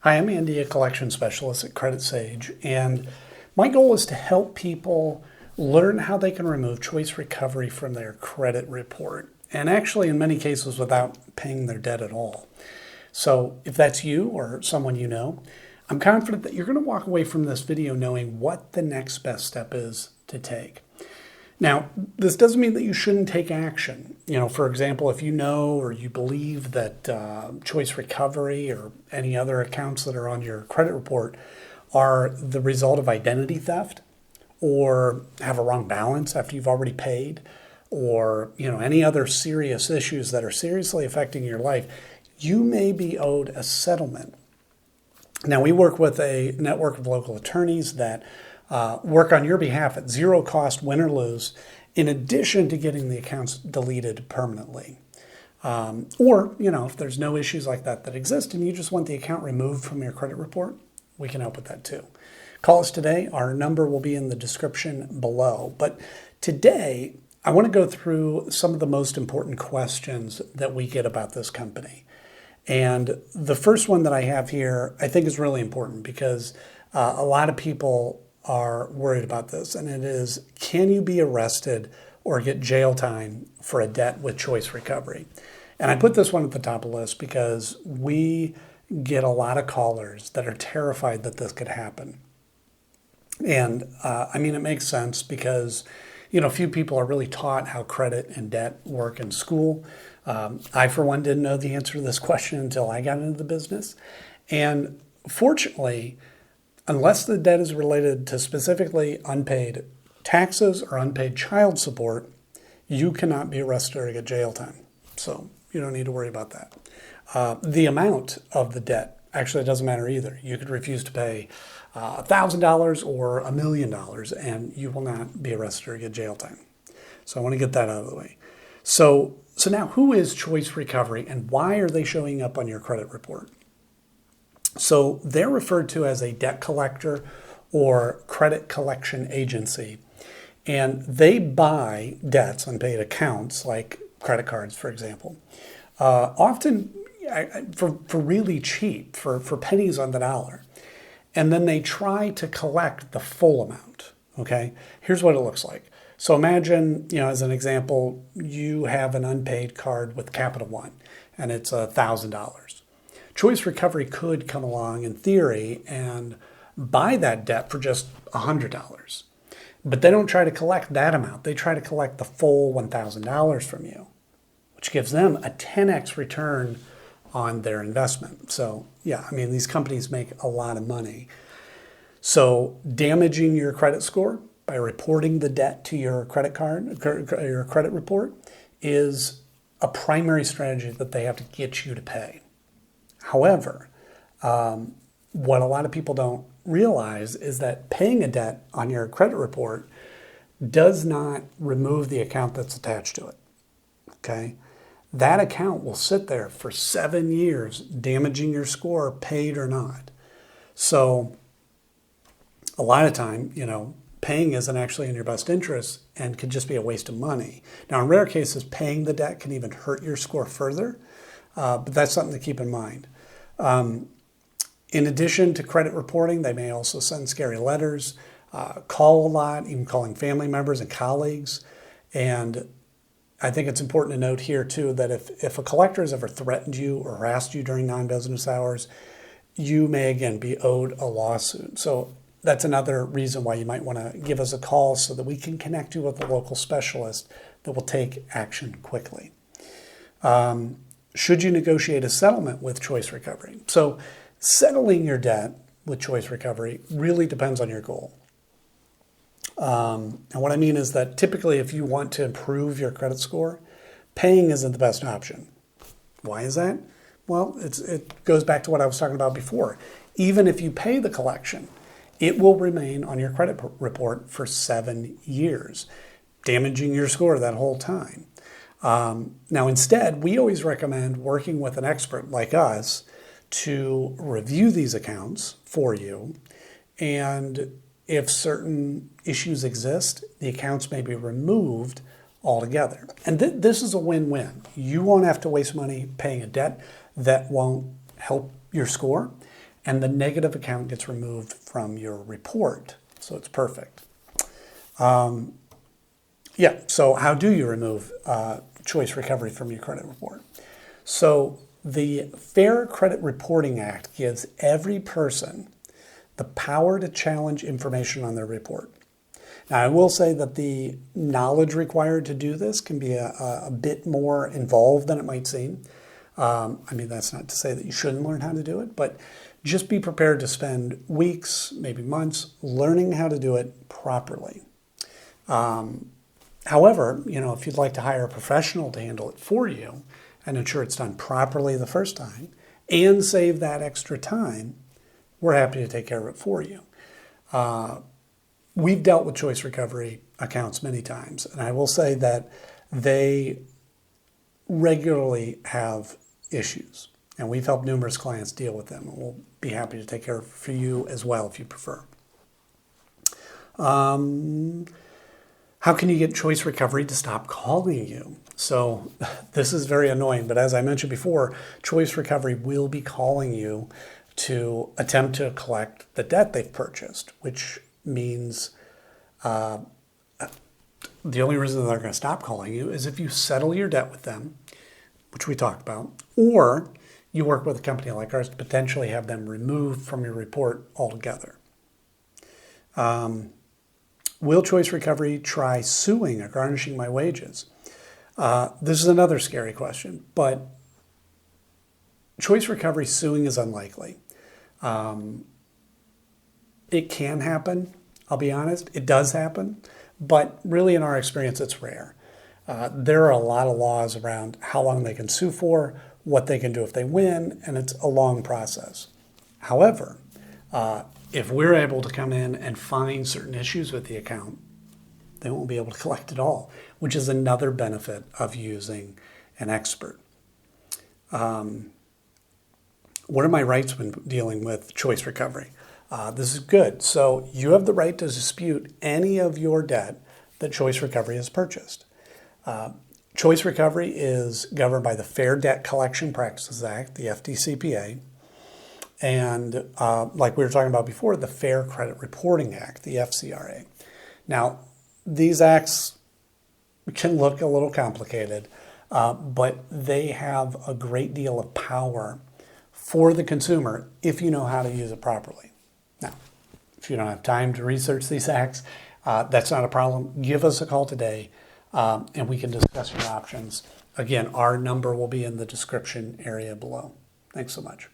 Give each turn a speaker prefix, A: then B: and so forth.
A: Hi, I'm Andy, a collection specialist at Credit Sage, and my goal is to help people learn how they can remove choice recovery from their credit report, and actually in many cases without paying their debt at all. So if that's you or someone you know, I'm confident that you're going to walk away from this video knowing what the next best step is to take. Now, this doesn't mean that you shouldn't take action. For example, if you know or you believe that choice recovery or any other accounts that are on your credit report are the result of identity theft or have a wrong balance after you've already paid or any other serious issues that are seriously affecting your life, you may be owed a settlement. Now, we work with a network of local attorneys that work on your behalf at zero cost, win or lose, in addition to getting the accounts deleted permanently. If there's no issues like that exist and you just want the account removed from your credit report, we can help with that too. Call us today. Our number will be in the description below. But today, I want to go through some of the most important questions that we get about this company. And the first one that I have here, I think is really important because a lot of people are worried about this, and it is, can you be arrested or get jail time for a debt with choice recovery? And I put this one at the top of the list because we get a lot of callers that are terrified that this could happen. And it makes sense because, few people are really taught how credit and debt work in school. I, for one, didn't know the answer to this question until I got into the business. And fortunately, unless the debt is related to specifically unpaid taxes or unpaid child support, you cannot be arrested or get jail time. So you don't need to worry about that. The amount of the debt actually doesn't matter either. You could refuse to pay $1,000 or $1 million and you will not be arrested or get jail time. So I want to get that out of the way. So now, who is choice recovery and why are they showing up on your credit report? So they're referred to as a debt collector or credit collection agency, and they buy debts, unpaid accounts like credit cards, for example, often for really cheap, for pennies on the dollar. And then they try to collect the full amount, okay? Here's what it looks like. So imagine, as an example, you have an unpaid card with Capital One, and it's $1,000. Choice recovery could come along in theory and buy that debt for just $100. But they don't try to collect that amount. They try to collect the full $1,000 from you, which gives them a 10x return on their investment. So these companies make a lot of money. So damaging your credit score by reporting the debt to your credit card, your credit report, is a primary strategy that they have to get you to pay. However, what a lot of people don't realize is that paying a debt on your credit report does not remove the account that's attached to it, okay? That account will sit there for 7 years, damaging your score, paid or not. So a lot of time, paying isn't actually in your best interest and could just be a waste of money. Now, in rare cases, paying the debt can even hurt your score further, but that's something to keep in mind. In addition to credit reporting, they may also send scary letters, call a lot, even calling family members and colleagues. And I think it's important to note here too that if a collector has ever threatened you or harassed you during non-business hours, you may again be owed a lawsuit. So that's another reason why you might want to give us a call so that we can connect you with a local specialist that will take action quickly. Should you negotiate a settlement with choice recovery? So settling your debt with choice recovery really depends on your goal. And what I mean is that typically if you want to improve your credit score, paying isn't the best option. Why is that? Well, it goes back to what I was talking about before. Even if you pay the collection, it will remain on your credit report for 7 years, damaging your score that whole time. Now, instead, we always recommend working with an expert like us to review these accounts for you. And if certain issues exist, the accounts may be removed altogether. And this is a win-win. You won't have to waste money paying a debt that won't help your score. and the negative account gets removed from your report. So it's perfect. Yeah, so how do you remove choice recovery from your credit report? So the Fair Credit Reporting Act gives every person the power to challenge information on their report. Now, I will say that the knowledge required to do this can be a bit more involved than it might seem. I mean, that's not to say that you shouldn't learn how to do it, but just be prepared to spend weeks, maybe months, learning how to do it properly. However, if you'd like to hire a professional to handle it for you and ensure it's done properly the first time and save that extra time, we're happy to take care of it for you. We've dealt with choice recovery accounts many times, and I will say that they regularly have issues, and we've helped numerous clients deal with them, and we'll be happy to take care of it for you as well if you prefer. How can you get choice recovery to stop calling you? So this is very annoying, but as I mentioned before, choice recovery will be calling you to attempt to collect the debt they've purchased, which means the only reason they're going to stop calling you is if you settle your debt with them, which we talked about, or you work with a company like ours to potentially have them removed from your report altogether. Will choice recovery try suing or garnishing my wages? This is another scary question, but choice recovery suing is unlikely. It can happen, I'll be honest. It does happen, but really in our experience, it's rare. There are a lot of laws around how long they can sue for, what they can do if they win, and it's a long process. However, if we're able to come in and find certain issues with the account, they won't be able to collect it all, which is another benefit of using an expert. What are my rights when dealing with choice recovery? This is good. So you have the right to dispute any of your debt that choice recovery has purchased. Choice recovery is governed by the Fair Debt Collection Practices Act, the FDCPA, and like we were talking about before, the Fair Credit Reporting Act, the FCRA. Now, these acts can look a little complicated, but they have a great deal of power for the consumer if you know how to use it properly. Now, if you don't have time to research these acts, that's not a problem. Give us a call today, and we can discuss your options. Again, our number will be in the description area below. Thanks so much.